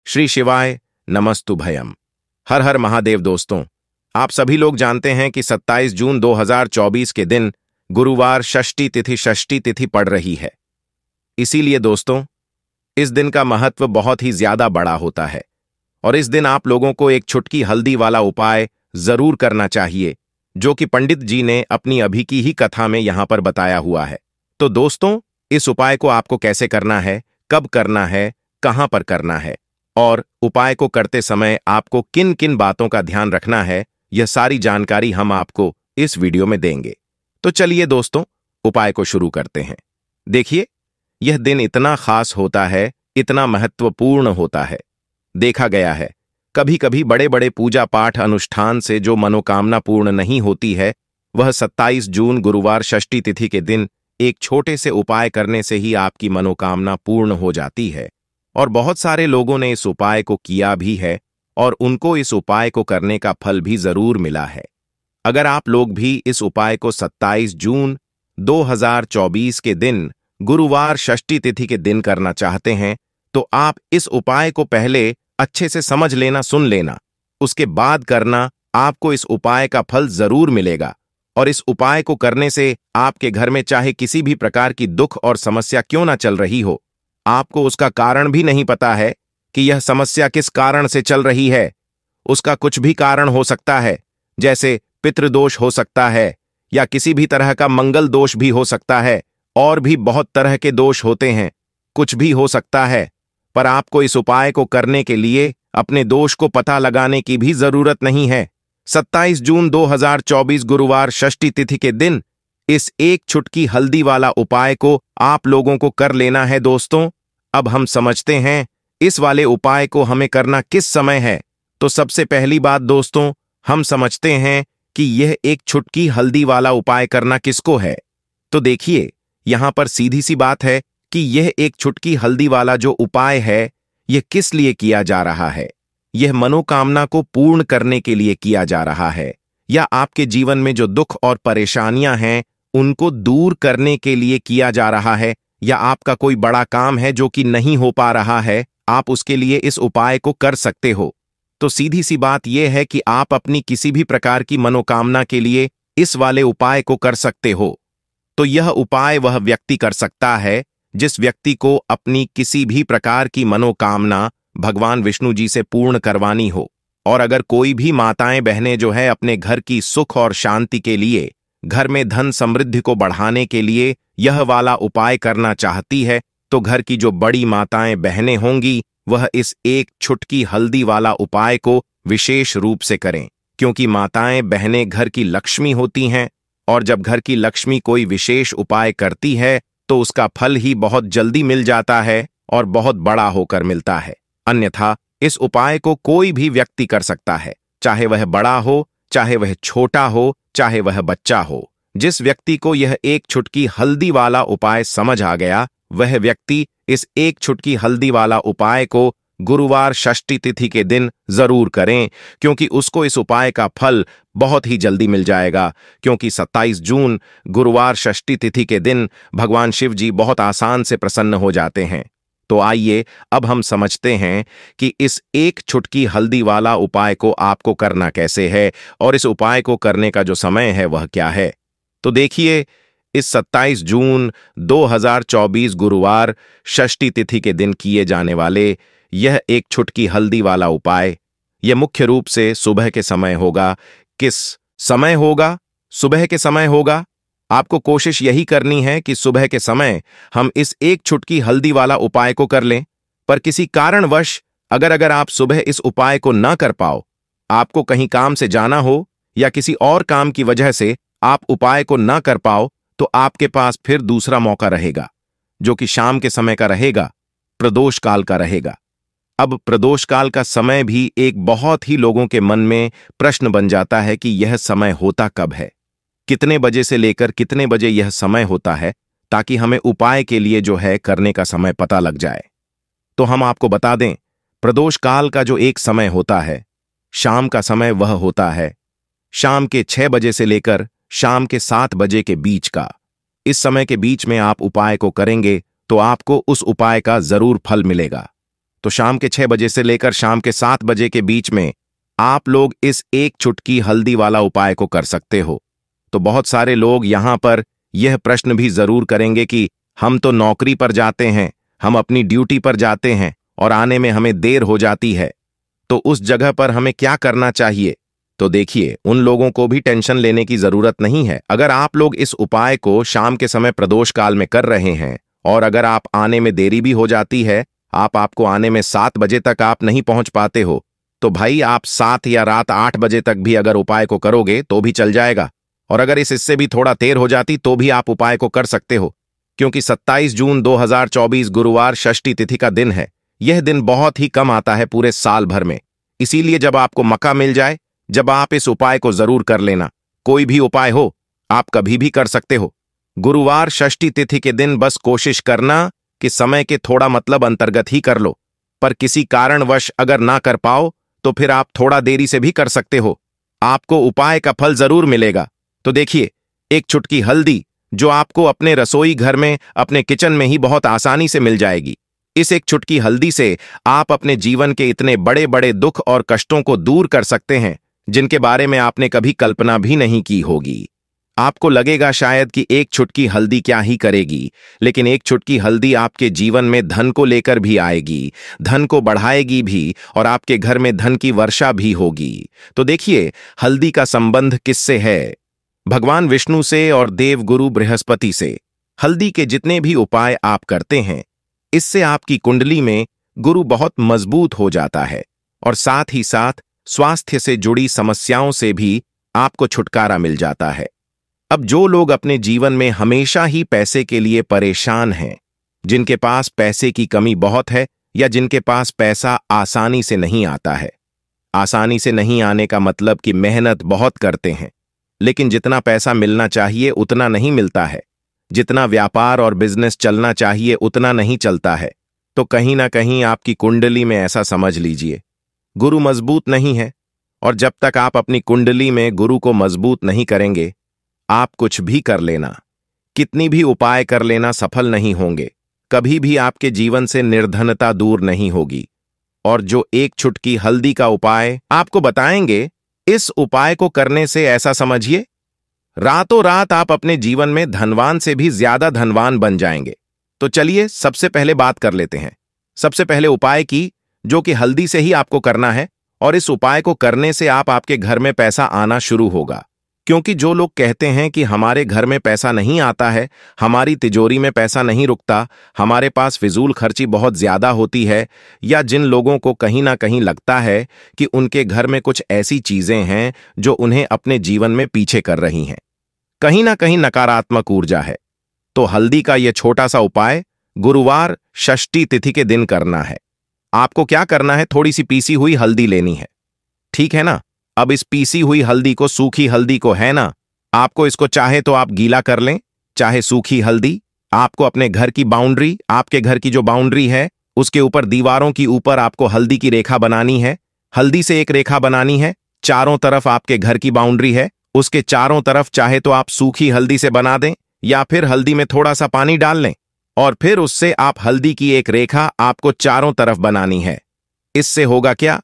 श्री शिवाय नमस्तुभयम। हर हर महादेव। दोस्तों, आप सभी लोग जानते हैं कि 27 जून 2024 के दिन गुरुवार षष्ठी तिथि पड़ रही है। इसीलिए दोस्तों, इस दिन का महत्व बहुत ही ज्यादा बड़ा होता है और इस दिन आप लोगों को एक चुटकी हल्दी वाला उपाय जरूर करना चाहिए, जो कि पंडित जी ने अपनी अभी की ही कथा में यहां पर बताया हुआ है। तो दोस्तों, इस उपाय को आपको कैसे करना है, कब करना है, कहां पर करना है और उपाय को करते समय आपको किन किन बातों का ध्यान रखना है, यह सारी जानकारी हम आपको इस वीडियो में देंगे। तो चलिए दोस्तों, उपाय को शुरू करते हैं। देखिए, यह दिन इतना खास होता है, इतना महत्वपूर्ण होता है। देखा गया है, कभी कभी बड़े बड़े पूजा पाठ अनुष्ठान से जो मनोकामना पूर्ण नहीं होती है, वह 27 जून गुरुवार षष्ठी तिथि के दिन एक छोटे से उपाय करने से ही आपकी मनोकामना पूर्ण हो जाती है। और बहुत सारे लोगों ने इस उपाय को किया भी है और उनको इस उपाय को करने का फल भी जरूर मिला है। अगर आप लोग भी इस उपाय को 27 जून 2024 के दिन गुरुवार षष्ठी तिथि के दिन करना चाहते हैं, तो आप इस उपाय को पहले अच्छे से समझ लेना, सुन लेना, उसके बाद करना। आपको इस उपाय का फल जरूर मिलेगा और इस उपाय को करने से आपके घर में चाहे किसी भी प्रकार की दुख और समस्या क्यों ना चल रही हो, आपको उसका कारण भी नहीं पता है कि यह समस्या किस कारण से चल रही है। उसका कुछ भी कारण हो सकता है, जैसे पितृदोष हो सकता है या किसी भी तरह का मंगल दोष भी हो सकता है, और भी बहुत तरह के दोष होते हैं, कुछ भी हो सकता है। पर आपको इस उपाय को करने के लिए अपने दोष को पता लगाने की भी जरूरत नहीं है। 27 जून 2024 गुरुवार षष्ठी तिथि के दिन इस एक चुटकी हल्दी वाला उपाय को आप लोगों को कर लेना है। दोस्तों, अब हम समझते हैं इस वाले उपाय को हमें करना किस समय है। तो सबसे पहली बात दोस्तों, हम समझते हैं कि यह एक चुटकी हल्दी वाला उपाय करना किसको है। तो देखिए, यहां पर सीधी सी बात है कि यह एक चुटकी हल्दी वाला जो उपाय है, यह किस लिए किया जा रहा है। यह मनोकामना को पूर्ण करने के लिए किया जा रहा है, या आपके जीवन में जो दुख और परेशानियां हैं उनको दूर करने के लिए किया जा रहा है, या आपका कोई बड़ा काम है जो कि नहीं हो पा रहा है, आप उसके लिए इस उपाय को कर सकते हो। तो सीधी सी बात यह है कि आप अपनी किसी भी प्रकार की मनोकामना के लिए इस वाले उपाय को कर सकते हो। तो यह उपाय वह व्यक्ति कर सकता है जिस व्यक्ति को अपनी किसी भी प्रकार की मनोकामना भगवान विष्णु जी से पूर्ण करवानी हो। और अगर कोई भी माताएं बहनें जो है अपने घर की सुख और शांति के लिए, घर में धन समृद्धि को बढ़ाने के लिए यह वाला उपाय करना चाहती है, तो घर की जो बड़ी माताएं बहनें होंगी, वह इस एक चुटकी हल्दी वाला उपाय को विशेष रूप से करें, क्योंकि माताएं बहनें घर की लक्ष्मी होती हैं और जब घर की लक्ष्मी कोई विशेष उपाय करती है तो उसका फल ही बहुत जल्दी मिल जाता है और बहुत बड़ा होकर मिलता है। अन्यथा इस उपाय को कोई भी व्यक्ति कर सकता है, चाहे वह बड़ा हो, चाहे वह छोटा हो, चाहे वह बच्चा हो। जिस व्यक्ति को यह एक चुटकी हल्दी वाला उपाय समझ आ गया, वह व्यक्ति इस एक चुटकी हल्दी वाला उपाय को गुरुवार षष्ठी तिथि के दिन जरूर करें, क्योंकि उसको इस उपाय का फल बहुत ही जल्दी मिल जाएगा। क्योंकि 27 जून गुरुवार षष्ठी तिथि के दिन भगवान शिव जी बहुत आसान से प्रसन्न हो जाते हैं। तो आइए अब हम समझते हैं कि इस एक चुटकी हल्दी वाला उपाय को आपको करना कैसे है और इस उपाय को करने का जो समय है वह क्या है। तो देखिए, इस 27 जून 2024 गुरुवार षष्ठी तिथि के दिन किए जाने वाले यह एक चुटकी हल्दी वाला उपाय, यह मुख्य रूप से सुबह के समय होगा। किस समय होगा? सुबह के समय होगा। आपको कोशिश यही करनी है कि सुबह के समय हम इस एक चुटकी हल्दी वाला उपाय को कर लें। पर किसी कारणवश अगर आप सुबह इस उपाय को ना कर पाओ, आपको कहीं काम से जाना हो या किसी और काम की वजह से आप उपाय को ना कर पाओ, तो आपके पास फिर दूसरा मौका रहेगा, जो कि शाम के समय का रहेगा, प्रदोष काल का रहेगा। अब प्रदोष काल का समय भी एक बहुत ही लोगों के मन में प्रश्न बन जाता है कि यह समय होता कब है, कितने बजे से लेकर कितने बजे यह समय होता है, ताकि हमें उपाय के लिए जो है करने का समय पता लग जाए। तो हम आपको बता दें, प्रदोष काल का जो एक समय होता है, शाम का समय, वह होता है शाम के 6 बजे से लेकर शाम के 7 बजे के बीच का। इस समय के बीच में आप उपाय को करेंगे तो आपको उस उपाय का जरूर फल मिलेगा। तो शाम के 6 बजे से लेकर शाम के 7 बजे के बीच में आप लोग इस एक चुटकी हल्दी वाला उपाय को कर सकते हो। तो बहुत सारे लोग यहां पर यह प्रश्न भी जरूर करेंगे कि हम तो नौकरी पर जाते हैं, हम अपनी ड्यूटी पर जाते हैं और आने में हमें देर हो जाती है, तो उस जगह पर हमें क्या करना चाहिए। तो देखिए, उन लोगों को भी टेंशन लेने की जरूरत नहीं है। अगर आप लोग इस उपाय को शाम के समय प्रदोष काल में कर रहे हैं और अगर आप आने में देरी भी हो जाती है, आपको आने में 7 बजे तक आप नहीं पहुंच पाते हो, तो भाई आप 7 या रात 8 बजे तक भी अगर उपाय को करोगे तो भी चल जाएगा। और अगर इससे भी थोड़ा देर हो जाती तो भी आप उपाय को कर सकते हो, क्योंकि 27 जून 2024 गुरुवार षष्ठी तिथि का दिन है। यह दिन बहुत ही कम आता है पूरे साल भर में, इसीलिए जब आपको मौका मिल जाए, जब आप इस उपाय को जरूर कर लेना। कोई भी उपाय हो, आप कभी भी कर सकते हो। गुरुवार षष्ठी तिथि के दिन बस कोशिश करना कि समय के थोड़ा मतलब अंतर्गत ही कर लो, पर किसी कारणवश अगर ना कर पाओ तो फिर आप थोड़ा देरी से भी कर सकते हो, आपको उपाय का फल जरूर मिलेगा। तो देखिए, एक चुटकी हल्दी जो आपको अपने रसोई घर में, अपने किचन में ही बहुत आसानी से मिल जाएगी। इस एक चुटकी हल्दी से आप अपने जीवन के इतने बड़े बड़े दुख और कष्टों को दूर कर सकते हैं जिनके बारे में आपने कभी कल्पना भी नहीं की होगी। आपको लगेगा शायद कि एक चुटकी हल्दी क्या ही करेगी, लेकिन एक चुटकी हल्दी आपके जीवन में धन को लेकर भी आएगी, धन को बढ़ाएगी भी और आपके घर में धन की वर्षा भी होगी। तो देखिए, हल्दी का संबंध किससे है? भगवान विष्णु से और देवगुरु बृहस्पति से। हल्दी के जितने भी उपाय आप करते हैं, इससे आपकी कुंडली में गुरु बहुत मजबूत हो जाता है और साथ ही साथ स्वास्थ्य से जुड़ी समस्याओं से भी आपको छुटकारा मिल जाता है। अब जो लोग अपने जीवन में हमेशा ही पैसे के लिए परेशान हैं, जिनके पास पैसे की कमी बहुत है या जिनके पास पैसा आसानी से नहीं आता है, आसानी से नहीं आने का मतलब कि मेहनत बहुत करते हैं लेकिन जितना पैसा मिलना चाहिए उतना नहीं मिलता है, जितना व्यापार और बिजनेस चलना चाहिए उतना नहीं चलता है, तो कहीं ना कहीं आपकी कुंडली में ऐसा समझ लीजिए गुरु मजबूत नहीं है। और जब तक आप अपनी कुंडली में गुरु को मजबूत नहीं करेंगे, आप कुछ भी कर लेना, कितनी भी उपाय कर लेना, सफल नहीं होंगे। कभी भी आपके जीवन से निर्धनता दूर नहीं होगी। और जो एक चुटकी हल्दी का उपाय आपको बताएंगे, इस उपाय को करने से ऐसा समझिए रातों रात आप अपने जीवन में धनवान से भी ज्यादा धनवान बन जाएंगे। तो चलिए सबसे पहले बात कर लेते हैं, सबसे पहले उपाय की, जो कि हल्दी से ही आपको करना है। और इस उपाय को करने से आपके घर में पैसा आना शुरू होगा। क्योंकि जो लोग कहते हैं कि हमारे घर में पैसा नहीं आता है, हमारी तिजोरी में पैसा नहीं रुकता, हमारे पास फिजूल खर्ची बहुत ज्यादा होती है, या जिन लोगों को कहीं ना कहीं लगता है कि उनके घर में कुछ ऐसी चीजें हैं जो उन्हें अपने जीवन में पीछे कर रही हैं, कहीं ना कहीं नकारात्मक ऊर्जा है, तो हल्दी का यह छोटा सा उपाय गुरुवार षष्ठी तिथि के दिन करना है। आपको क्या करना है, थोड़ी सी पीसी हुई हल्दी लेनी है, ठीक है ना। अब इस पीसी हुई हल्दी को, सूखी हल्दी को, है ना, आपको इसको चाहे तो आप गीला कर लें, चाहे सूखी हल्दी। आपको अपने घर की बाउंड्री, आपके घर की जो बाउंड्री है उसके ऊपर, दीवारों की ऊपर आपको हल्दी की रेखा बनानी है। हल्दी से एक रेखा बनानी है, चारों तरफ आपके घर की बाउंड्री है, उसके चारों तरफ चाहे तो आप सूखी हल्दी से बना दें या फिर हल्दी में थोड़ा सा पानी डाल लें और फिर उससे आप हल्दी की एक रेखा आपको चारों तरफ बनानी है। इससे होगा क्या?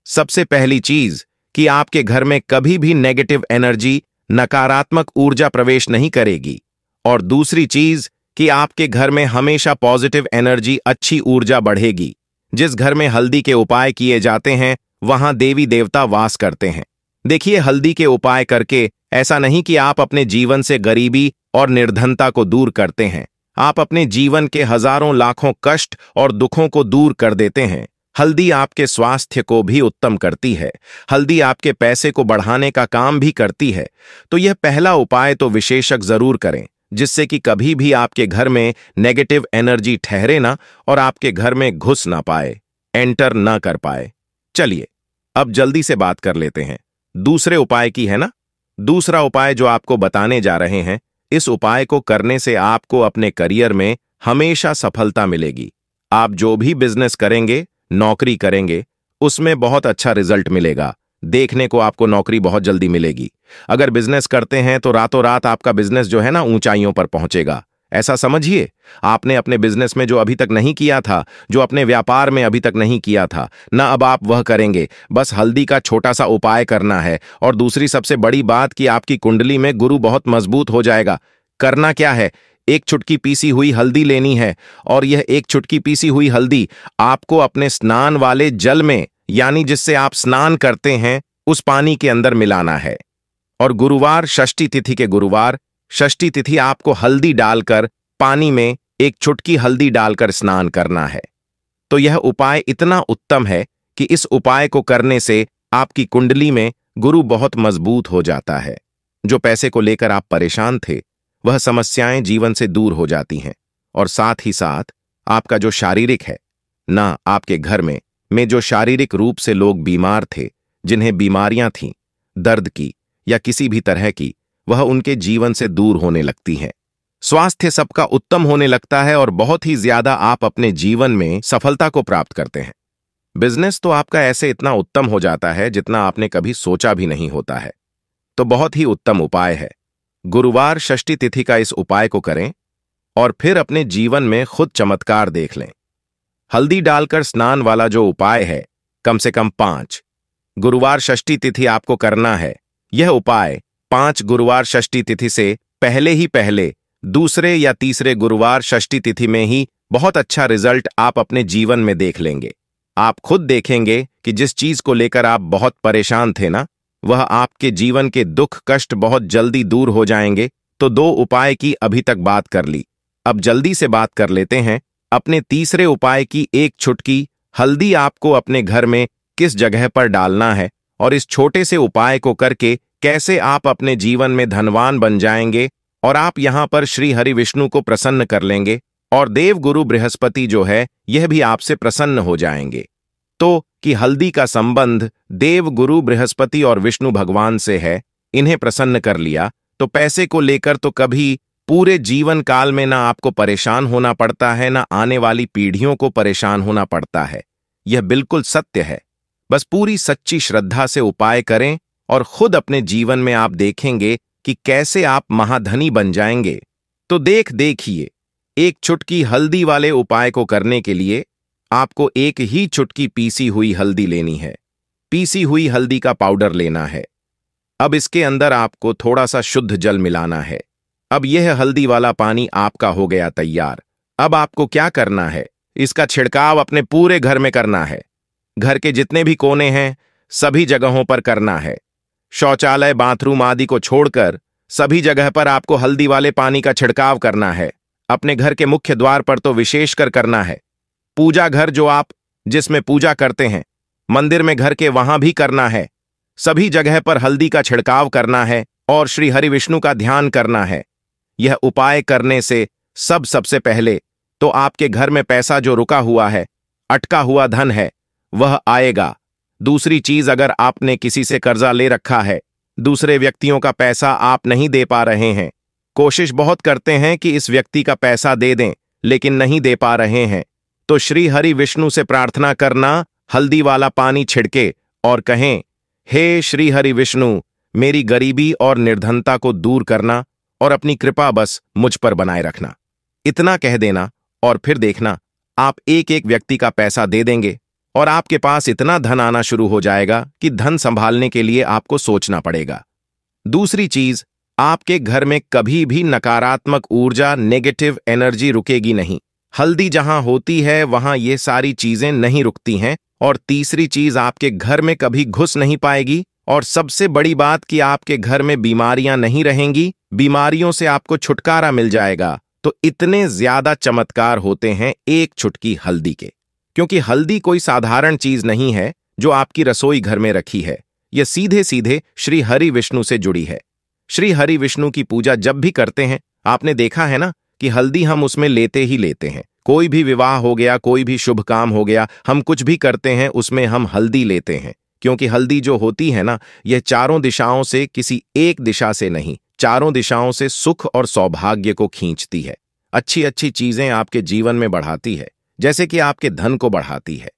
सबसे पहली चीज कि आपके घर में कभी भी नेगेटिव एनर्जी, नकारात्मक ऊर्जा प्रवेश नहीं करेगी। और दूसरी चीज कि आपके घर में हमेशा पॉजिटिव एनर्जी, अच्छी ऊर्जा बढ़ेगी। जिस घर में हल्दी के उपाय किए जाते हैं वहां देवी देवता वास करते हैं। देखिए, हल्दी के उपाय करके ऐसा नहीं कि आप अपने जीवन से गरीबी और निर्धनता को दूर करते हैं, आप अपने जीवन के हजारों लाखों कष्ट और दुखों को दूर कर देते हैं। हल्दी आपके स्वास्थ्य को भी उत्तम करती है, हल्दी आपके पैसे को बढ़ाने का काम भी करती है। तो यह पहला उपाय तो विशेषक जरूर करें, जिससे कि कभी भी आपके घर में नेगेटिव एनर्जी ठहरे ना और आपके घर में घुस ना पाए, एंटर ना कर पाए। चलिए अब जल्दी से बात कर लेते हैं दूसरे उपाय की, है ना। दूसरा उपाय जो आपको बताने जा रहे हैं, इस उपाय को करने से आपको अपने करियर में हमेशा सफलता मिलेगी। आप जो भी बिजनेस करेंगे, नौकरी करेंगे, उसमें बहुत अच्छा रिजल्ट मिलेगा। देखने को आपको नौकरी बहुत जल्दी मिलेगी। अगर बिजनेस करते हैं तो रातों रात आपका बिजनेस जो है ना ऊंचाइयों पर पहुंचेगा। ऐसा समझिए, आपने अपने बिजनेस में जो अभी तक नहीं किया था, जो अपने व्यापार में अभी तक नहीं किया था, ना अब आप वह करेंगे। बस हल्दी का छोटा सा उपाय करना है। और दूसरी सबसे बड़ी बात कि आपकी कुंडली में गुरु बहुत मजबूत हो जाएगा। करना क्या है, एक चुटकी पीसी हुई हल्दी लेनी है, और यह एक चुटकी पीसी हुई हल्दी आपको अपने स्नान वाले जल में, यानी जिससे आप स्नान करते हैं, उस पानी के अंदर मिलाना है। और गुरुवार, षष्ठी तिथि के गुरुवार, षष्ठी तिथि आपको हल्दी डालकर पानी में एक चुटकी हल्दी डालकर स्नान करना है। तो यह उपाय इतना उत्तम है कि इस उपाय को करने से आपकी कुंडली में गुरु बहुत मजबूत हो जाता है। जो पैसे को लेकर आप परेशान थे, वह समस्याएं जीवन से दूर हो जाती हैं। और साथ ही साथ आपका जो शारीरिक है ना, आपके घर में जो शारीरिक रूप से लोग बीमार थे, जिन्हें बीमारियां थीं, दर्द की या किसी भी तरह की, वह उनके जीवन से दूर होने लगती हैं। स्वास्थ्य सबका उत्तम होने लगता है और बहुत ही ज्यादा आप अपने जीवन में सफलता को प्राप्त करते हैं। बिजनेस तो आपका ऐसे इतना उत्तम हो जाता है जितना आपने कभी सोचा भी नहीं होता है। तो बहुत ही उत्तम उपाय है। गुरुवार षष्ठी तिथि का इस उपाय को करें और फिर अपने जीवन में खुद चमत्कार देख लें। हल्दी डालकर स्नान वाला जो उपाय है, कम से कम 5 गुरुवार षष्ठी तिथि आपको करना है। यह उपाय 5 गुरुवार षष्ठी तिथि से पहले दूसरे या तीसरे गुरुवार षष्ठी तिथि में ही बहुत अच्छा रिजल्ट आप अपने जीवन में देख लेंगे। आप खुद देखेंगे कि जिस चीज को लेकर आप बहुत परेशान थे ना, वह आपके जीवन के दुख कष्ट बहुत जल्दी दूर हो जाएंगे। तो 2 उपाय की अभी तक बात कर ली, अब जल्दी से बात कर लेते हैं अपने तीसरे उपाय की। एक चुटकी हल्दी आपको अपने घर में किस जगह पर डालना है और इस छोटे से उपाय को करके कैसे आप अपने जीवन में धनवान बन जाएंगे और आप यहां पर श्री हरि विष्णु को प्रसन्न कर लेंगे और देव गुरु बृहस्पति जो है यह भी आपसे प्रसन्न हो जाएंगे। तो कि हल्दी का संबंध देव गुरु बृहस्पति और विष्णु भगवान से है, इन्हें प्रसन्न कर लिया तो पैसे को लेकर तो कभी पूरे जीवन काल में ना आपको परेशान होना पड़ता है, ना आने वाली पीढ़ियों को परेशान होना पड़ता है। यह बिल्कुल सत्य है। बस पूरी सच्ची श्रद्धा से उपाय करें और खुद अपने जीवन में आप देखेंगे कि कैसे आप महाधनी बन जाएंगे। तो देखिए, एक चुटकी हल्दी वाले उपाय को करने के लिए आपको एक ही चुटकी पीसी हुई हल्दी लेनी है। पीसी हुई हल्दी का पाउडर लेना है। अब इसके अंदर आपको थोड़ा सा शुद्ध जल मिलाना है। अब यह हल्दी वाला पानी आपका हो गया तैयार। अब आपको क्या करना है, इसका छिड़काव अपने पूरे घर में करना है। घर के जितने भी कोने हैं सभी जगहों पर करना है। शौचालय, बाथरूम आदि को छोड़कर सभी जगह पर आपको हल्दी वाले पानी का छिड़काव करना है। अपने घर के मुख्य द्वार पर तो विशेषकर करना है। पूजा घर जो आप जिसमें पूजा करते हैं, मंदिर में घर के वहां भी करना है। सभी जगह पर हल्दी का छिड़काव करना है और श्री हरि विष्णु का ध्यान करना है। यह उपाय करने से सबसे पहले तो आपके घर में पैसा जो रुका हुआ है, अटका हुआ धन है, वह आएगा। दूसरी चीज, अगर आपने किसी से कर्जा ले रखा है, दूसरे व्यक्तियों का पैसा आप नहीं दे पा रहे हैं, कोशिश बहुत करते हैं कि इस व्यक्ति का पैसा दे दें लेकिन नहीं दे पा रहे हैं, तो श्री हरि विष्णु से प्रार्थना करना, हल्दी वाला पानी छिड़के और कहें, हे श्री हरि विष्णु, मेरी गरीबी और निर्धनता को दूर करना और अपनी कृपा बस मुझ पर बनाए रखना। इतना कह देना और फिर देखना आप एक एक व्यक्ति का पैसा दे देंगे और आपके पास इतना धन आना शुरू हो जाएगा कि धन संभालने के लिए आपको सोचना पड़ेगा। दूसरी चीज, आपके घर में कभी भी नकारात्मक ऊर्जा, नेगेटिव एनर्जी रुकेगी नहीं। हल्दी जहां होती है वहां ये सारी चीजें नहीं रुकती हैं। और तीसरी चीज, आपके घर में कभी घुस नहीं पाएगी। और सबसे बड़ी बात कि आपके घर में बीमारियां नहीं रहेंगी, बीमारियों से आपको छुटकारा मिल जाएगा। तो इतने ज्यादा चमत्कार होते हैं एक चुटकी हल्दी के, क्योंकि हल्दी कोई साधारण चीज नहीं है जो आपकी रसोई घर में रखी है। यह सीधे सीधे श्री हरि विष्णु से जुड़ी है। श्री हरि विष्णु की पूजा जब भी करते हैं, आपने देखा है ना कि हल्दी हम उसमें लेते ही लेते हैं। कोई भी विवाह हो गया, कोई भी शुभ काम हो गया, हम कुछ भी करते हैं उसमें हम हल्दी लेते हैं। क्योंकि हल्दी जो होती है ना, यह चारों दिशाओं से, किसी एक दिशा से नहीं, चारों दिशाओं से सुख और सौभाग्य को खींचती है। अच्छी अच्छी चीजें आपके जीवन में बढ़ाती है, जैसे कि आपके धन को बढ़ाती है।